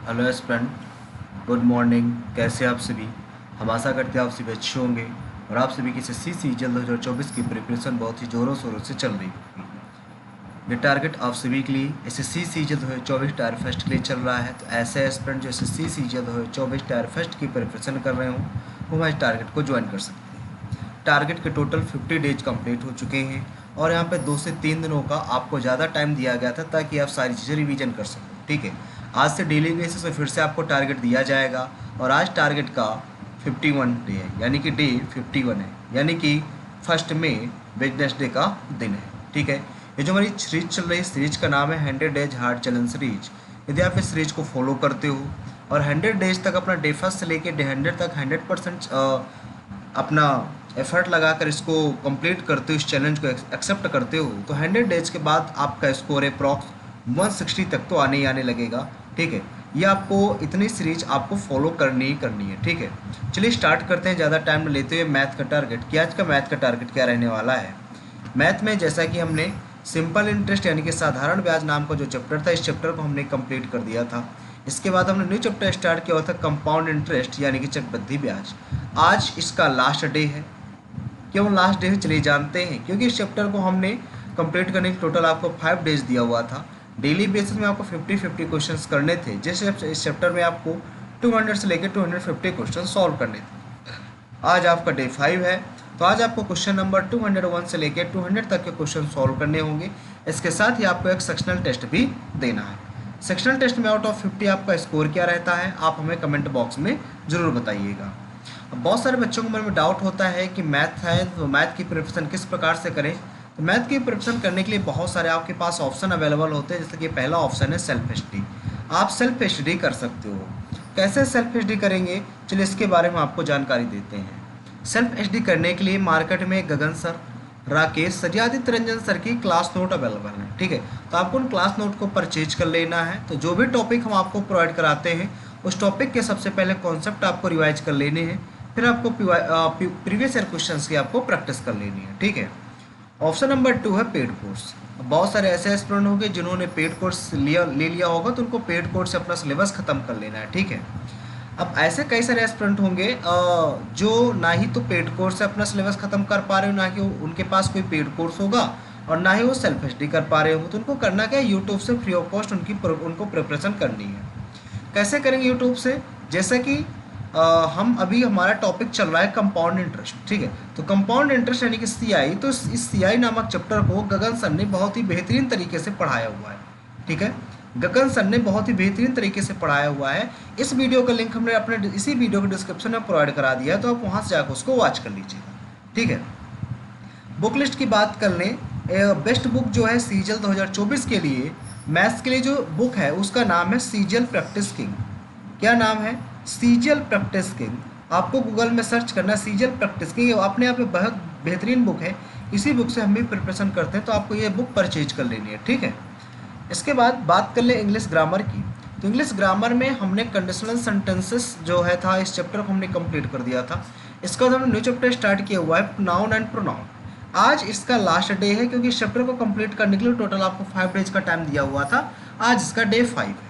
Hello aspirant, good morning. कैसे आप सभी? हम आशा करते हैं आप सभी अच्छे होंगे और आप सभी की एसएससी सीजीएल 2024 की प्रिपरेशन बहुत ही ज़ोरों शोरों से चल रही होगी। ये टारगेट आप सभी के लिए एसएससी सीजीएल 2024 टायर फर्स्ट के लिए चल रहा है। तो ऐसे एस्पिरेंट जो एसएससी सीजीएल 2024 टायर फर्स्ट की प्रिपरेशन कर रहे हों वो हमारे टारगेट को ज्वाइन कर सकते हैं। टारगेट के टोटल 50 डेज कंप्लीट हो चुके हैं और यहाँ पे 2 से 3 दिनों का आपको ज़्यादा टाइम दिया गया था ताकि आप सारी चीज़ें रिवीजन कर सको। ठीक है, आज से डेली बेसिस पे फिर से आपको टारगेट दिया जाएगा और आज टारगेट का 51 डे है, यानी कि डे 51 है, यानी कि 1 मई वेडनेसडे का दिन है। ठीक है, ये जो हमारी सीरीज चल रही है, सीरीज का नाम है 100 डेज हार्ड चैलेंज सीरीज। यदि आप इस सीरीज को फॉलो करते हो और 100 डेज तक अपना डे फर्स्ट से लेके डे 100 तक 100% अपना एफर्ट लगाकर इसको कंप्लीट करते हो, इस चैलेंज को एक्सेप्ट करते हो, तो 100 डेज के बाद आपका स्कोर अप्रॉक्स 160 तक तो आने ही आने लगेगा। ठीक है, ये आपको इतनी सीरीज आपको फॉलो करनी ही करनी है। ठीक है, चलिए स्टार्ट करते हैं ज़्यादा टाइम लेते हुए मैथ का टारगेट। कि आज का मैथ का टारगेट क्या रहने वाला है? मैथ में जैसा कि हमने सिंपल इंटरेस्ट यानी कि साधारण ब्याज नाम का जो चैप्टर था, इस चैप्टर को हमने कंप्लीट कर दिया था। इसके बाद हमने न्यू चैप्टर स्टार्ट किया हुआ था कंपाउंड इंटरेस्ट यानी कि चक्रवृद्धि ब्याज। आज इसका लास्ट डे है। क्यों लास्ट डे है चलिए जानते हैं। क्योंकि इस चैप्टर को हमने कंप्लीट करने के टोटल आपको 5 डेज दिया हुआ था। डेली बेसिस में आपको 50-50 क्वेश्चंस करने थे। जैसे इस चैप्टर में आपको 200 से लेकर 250 क्वेश्चन सॉल्व करने थे। आज आपका डे 5 है, तो आज आपको क्वेश्चन नंबर 201 से लेकर 200 तक के क्वेश्चन सॉल्व करने होंगे। इसके साथ ही आपको एक सेक्शनल टेस्ट भी देना है। सेक्शनल टेस्ट में आउट ऑफ 50 आपका स्कोर क्या रहता है, आप हमें कमेंट बॉक्स में ज़रूर बताइएगा। अब बहुत सारे बच्चों के मन में डाउट होता है कि मैथ है तो मैथ की प्रिपरेशन किस प्रकार से करें। तो मैथ की प्रिपरेशन करने के लिए बहुत सारे आपके पास ऑप्शन अवेलेबल होते हैं। जैसे कि पहला ऑप्शन है सेल्फ स्टडी। आप सेल्फ स्टडी कर सकते हो। कैसे सेल्फ स्टडी करेंगे, चलिए इसके बारे में आपको जानकारी देते हैं। सेल्फ स्टडी करने के लिए मार्केट में गगन सर, राकेश सर या आदित्य रंजन सर की क्लास नोट अवेलेबल है। ठीक है, तो आपको उन क्लास नोट को परचेज कर लेना है। तो जो भी टॉपिक हम आपको प्रोवाइड कराते हैं उस टॉपिक के सबसे पहले कॉन्सेप्ट आपको रिवाइज कर लेने हैं, फिर आपको प्रीवियस ईयर क्वेश्चंस की आपको प्रैक्टिस कर लेनी है। ठीक है, ऑप्शन नंबर 2 है पेड कोर्स। बहुत सारे ऐसे स्टूडेंट होंगे जिन्होंने पेड कोर्स ले लिया होगा, तो उनको पेड कोर्स से अपना सिलेबस खत्म कर लेना है। ठीक है, अब ऐसे कई सारे एस्पिरेंट होंगे जो ना ही तो पेड कोर्स से अपना सिलेबस खत्म कर पा रहे हो, ना कि उनके पास कोई पेड कोर्स होगा और ना ही वो सेल्फ स्टडी कर पा रहे हो। तो उनको करना क्या है, यूट्यूब से फ्री ऑफ कॉस्ट उनको प्रिपरेशन करनी है। कैसे करेंगे यूट्यूब से? जैसे कि हम अभी हमारा टॉपिक चल रहा है कंपाउंड इंटरेस्ट। ठीक है, तो कंपाउंड इंटरेस्ट यानी कि सीआई, तो इस सीआई नामक चैप्टर को गगन सर ने बहुत ही बेहतरीन तरीके से पढ़ाया हुआ है। ठीक है, गगन सर ने बहुत ही बेहतरीन तरीके से पढ़ाया हुआ है। इस वीडियो का लिंक हमने अपने इसी वीडियो के डिस्क्रिप्शन में प्रोवाइड करा दिया है, तो आप वहाँ से जाकर उसको वॉच कर लीजिएगा। ठीक है, बुक लिस्ट की बात कर लें, बेस्ट बुक जो है सीजीएल 2024 के लिए मैथ्स के लिए जो बुक है उसका नाम है सीजीएल प्रैक्टिस किंग। क्या नाम है? CGL practice king. आपको गूगल में सर्च करना है सीजीएल प्रैक्टिस किंग, अपने आप में बहुत बेहतरीन बुक है। इसी बुक से हम भी प्रिपरेशन करते हैं, तो आपको ये बुक परचेज कर लेनी है। ठीक है, इसके बाद बात कर ले इंग्लिश ग्रामर की। तो इंग्लिश ग्रामर में हमने कंडीशनल सेंटेंसेस जो है था, इस चैप्टर को हमने कंप्लीट कर दिया था। इसका बाद हमने न्यू चैप्टर स्टार्ट किया हुआ है नाउन एंड प्रोनाउन। आज इसका लास्ट डे है, क्योंकि इस चैप्टर को कंप्लीट करने के लिए टोटल आपको 5 डेज का टाइम दिया हुआ था। आज इसका डे 5 है।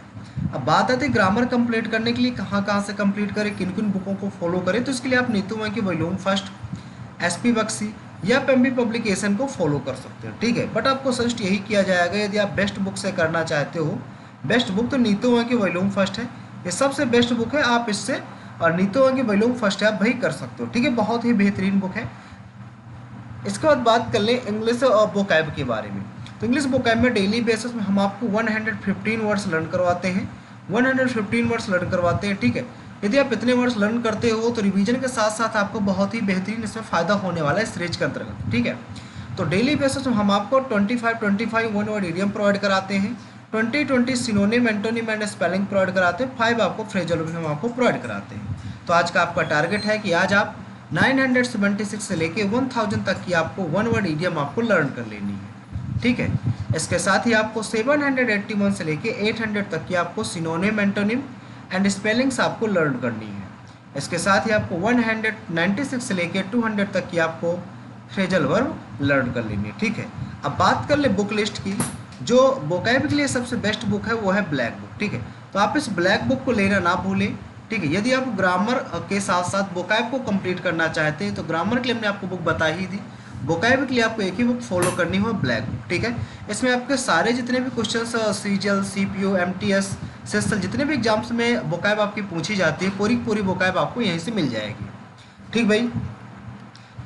अब बात आती है ग्रामर कंप्लीट करने के लिए कहाँ कहाँ से कंप्लीट करें, किन किन बुकों को फॉलो करें। तो इसके लिए आप नीतू की वॉल्यूम फर्स्ट, एसपी बक्सी या पेम्बी पब्लिकेशन को फॉलो कर सकते हो। ठीक है, बट आपको सजेस्ट यही किया जाएगा, यदि आप बेस्ट बुक से करना चाहते हो, बेस्ट बुक तो नीतू की वॉल्यूम फर्स्ट है। ये सबसे बेस्ट बुक है, आप इससे और नीतू की वॉल्यूम फर्स्ट है, आप वही कर सकते हो। ठीक है, बहुत ही बेहतरीन बुक है। इसके बाद बात कर लें इंग्लिश वोकैब के बारे में। तो इंग्लिश वोकैब में डेली बेसिस में हम आपको 115 वर्ड्स लर्न करवाते हैं। 115 वर्ड्स लर्न करवाते हैं। ठीक है, यदि आप इतने वर्ड्स लर्न करते हो तो रिवीजन के साथ साथ आपको बहुत ही बेहतरीन इसमें फ़ायदा होने वाला है इस सीरीज के अंतर्गत। ठीक है, तो डेली बेसिस में हम आपको 25 वन वर्ड इडियम प्रोवाइड कराते हैं, 20 synonym, antonym and spelling provide कराते हैं, 5 आपको फ्रेजल हम आपको प्रोवाइड कराते हैं। तो आज का आपका टारगेट है कि आज आप 976 से लेके 1000 तक की आपको वन वर्ड इडियम आपको लर्न कर लेनी है। ठीक है, इसके साथ ही आपको 781 से लेके 800 तक की आपको सिनोनिम, एंटोनिम एंड स्पेलिंग्स आपको लर्न करनी है। इसके साथ ही आपको 196 से लेके 200 तक की आपको फ्रेजल वर्ब लर्न कर लेनी है। ठीक है, अब बात कर ले बुक लिस्ट की। जो वोकैब के लिए सबसे बेस्ट बुक है वो है ब्लैक बुक। ठीक है, तो आप इस ब्लैक बुक को लेना ना भूलें, ठीक है। यदि आप ग्रामर के साथ साथ वोकैब को कंप्लीट करना चाहते हैं तो ग्रामर के लिए हमने आपको बुक बता ही दी, वोकैब के लिए आपको एक ही बुक फॉलो करनी हो, ब्लैक बुक, ठीक है। इसमें आपके सारे जितने भी क्वेश्चन सीजीएल, सीपीओ, एमटीएस, सेसल, जितने भी एग्जाम्स में वोकैब आपकी पूछी जाती है, पूरी पूरी वोकैब आपको यहीं से मिल जाएगी, ठीक भाई।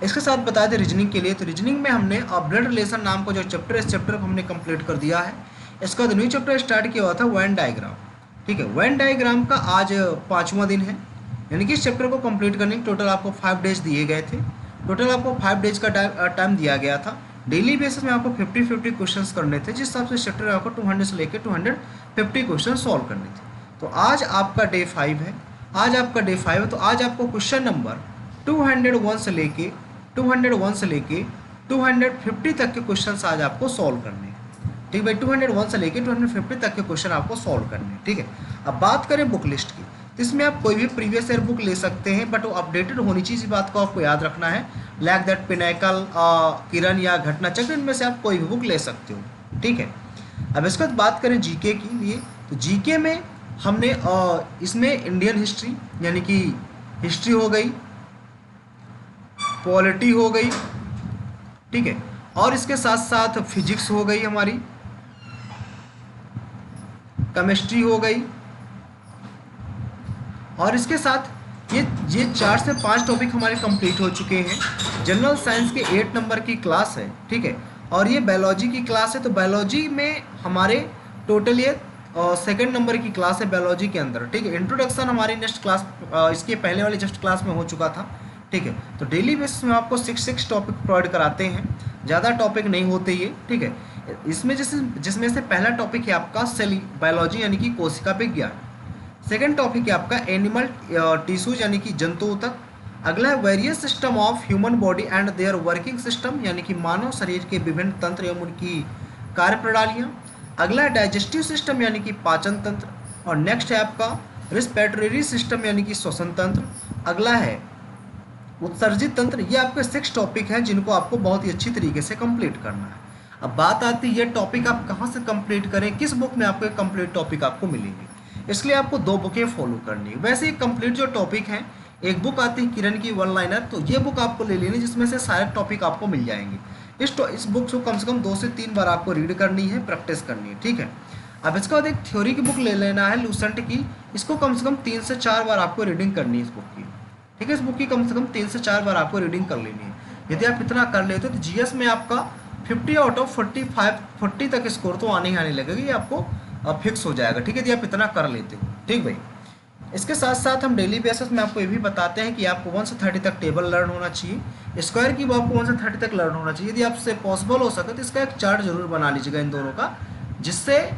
इसके साथ बता दें रीजनिंग के लिए, तो रीजनिंग में हमने ब्लड रिलेशन नाम का जो चैप्टर है, इस चैप्टर को हमने कंप्लीट कर दिया है। इसके बाद न्यू चैप्टर स्टार्ट किया हुआ था वेन डायग्राम, ठीक है। वेन डायग्राम का आज 5वां दिन है, यानी कि इस चैप्टर को कंप्लीट करने के टोटल आपको 5 डेज दिए गए थे। टोटल आपको 5 डेज का टाइम दिया गया था। डेली बेसिस में आपको 50-50 क्वेश्चंस करने थे, जिस हिसाब से चैप्टर आपको 200 से लेकर 250 क्वेश्चन सॉल्व करने थे। तो आज आपका डे 5 है, आज आपका डे 5 है। तो आज आपको क्वेश्चन नंबर 201 से लेके 250 तक के क्वेश्चंस आज आपको सॉल्व करने हैं, ठीक भाई। 201 से लेके 250 तक के क्वेश्चन आपको सॉल्व करने हैं, ठीक है। अब बात करें बुक लिस्ट की, तो इसमें आप कोई भी प्रीवियस ईयर बुक ले सकते हैं, बट वो अपडेटेड होनी चाहिए, इस बात को आपको याद रखना है। लाइक दैट पिनाकल, किरण या घटना चक्र, इनमें से आप कोई भी बुक ले सकते हो, ठीक है। अब इसके बाद बात करें जीके के लिए, तो जीके में हमने इसमें इंडियन हिस्ट्री यानी कि हिस्ट्री हो गई, पॉलिटी हो गई, ठीक है, और इसके साथ साथ फिजिक्स हो गई, हमारी केमिस्ट्री हो गई, और इसके साथ ये 4 से 5 टॉपिक हमारे कंप्लीट हो चुके हैं। जनरल साइंस के 8 नंबर की क्लास है, ठीक है, और ये बायोलॉजी की क्लास है। तो बायोलॉजी में हमारे टोटल ये 2nd नंबर की क्लास है बायोलॉजी के अंदर, ठीक है। इंट्रोडक्शन हमारी नेक्स्ट क्लास, इसके पहले वाली जस्ट क्लास में हो चुका था, ठीक है। तो डेली बेसिस में आपको 6 टॉपिक प्रोवाइड कराते हैं, ज़्यादा टॉपिक नहीं होते ये, ठीक है। इसमें जिसमें से पहला टॉपिक है आपका सेल बायोलॉजी यानी कि कोशिका विज्ञान। सेकेंड टॉपिक है आपका एनिमल टिश्यूज यानी कि जंतुओं तक। अगला है various system of human body and their working system यानी कि मानव शरीर के विभिन्न तंत्र एवं उनकी कार्य प्रणालियाँ। अगला है डाइजेस्टिव सिस्टम यानी कि पाचन तंत्र, और नेक्स्ट है आपका रिस्पिरेटरी सिस्टम यानी कि श्वसन तंत्र। अगला है उत्सर्जित तंत्र। ये आपके 6 टॉपिक हैं जिनको आपको बहुत ही अच्छी तरीके से कंप्लीट करना है। अब बात आती है ये टॉपिक आप कहाँ से कंप्लीट करें, किस बुक में आपको कंप्लीट टॉपिक आपको मिलेंगे। इसलिए आपको 2 बुकें फॉलो करनी है। वैसे कंप्लीट जो टॉपिक हैं, एक बुक आती है किरण की वन लाइनर, तो ये बुक आपको ले लेनी जिसमें से सारे टॉपिक आपको मिल जाएंगे। इस बुक को कम से कम 2 से 3 बार आपको रीड करनी है, प्रैक्टिस करनी है, ठीक है। अब इसके बाद एक थ्योरी की बुक ले लेना है लूसेंट की, इसको कम से कम 3 से 4 बार आपको रीडिंग करनी है इस बुक की, ठीक है। इस बुक की कम से कम 3 से 4 बार आपको रीडिंग कर लेनी है। यदि आप इतना कर लेते हो तो जीएस में आपका 50 आउट ऑफ 40 तक स्कोर तो आने ही आने लगेगा, ये आपको फिक्स हो जाएगा, ठीक है, यदि आप इतना कर लेते हो, ठीक भाई। इसके साथ साथ हम डेली बेसिस में आपको ये भी बताते हैं कि आपको 1 से 30 तक टेबल लर्न होना चाहिए, स्क्वायर की वो आपको 1 से 30 तक लर्न होना चाहिए। यदि आपसे पॉसिबल हो सके तो इसका एक चार्ट जरूर बना लीजिएगा इन दोनों का, जिससे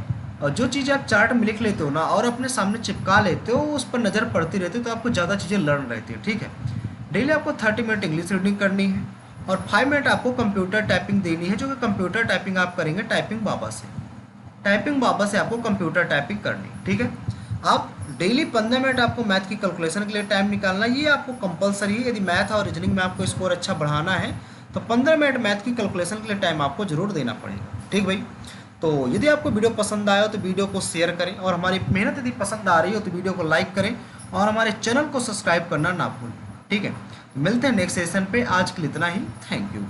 जो चीज़ें आप चार्ट में लिख लेते हो ना और अपने सामने चिपका लेते हो, उस पर नज़र पड़ती रहती है, तो आपको ज़्यादा चीज़ें लर्न रहती है, ठीक है। डेली आपको 30 मिनट इंग्लिश रीडिंग करनी है और 5 मिनट आपको कंप्यूटर टाइपिंग देनी है, जो कि कंप्यूटर टाइपिंग आप करेंगे टाइपिंग बाबा से आपको कंप्यूटर टाइपिंग करनी, ठीक है। आप डेली 15 मिनट आपको मैथ की कैलकुलेशन के लिए टाइम निकालना, ये आपको कंपलसरी है। यदि मैथ और रीजनिंग में आपको स्कोर अच्छा बढ़ाना है तो 15 मिनट मैथ की कैलकुलेशन के लिए टाइम आपको जरूर देना पड़ेगा, ठीक भाई। तो यदि आपको वीडियो पसंद आया हो तो वीडियो को शेयर करें, और हमारी मेहनत यदि पसंद आ रही हो तो वीडियो को लाइक करें और हमारे चैनल को सब्सक्राइब करना ना भूलें, ठीक है। मिलते हैं नेक्स्ट सेशन पे, आज के लिए इतना ही, थैंक यू।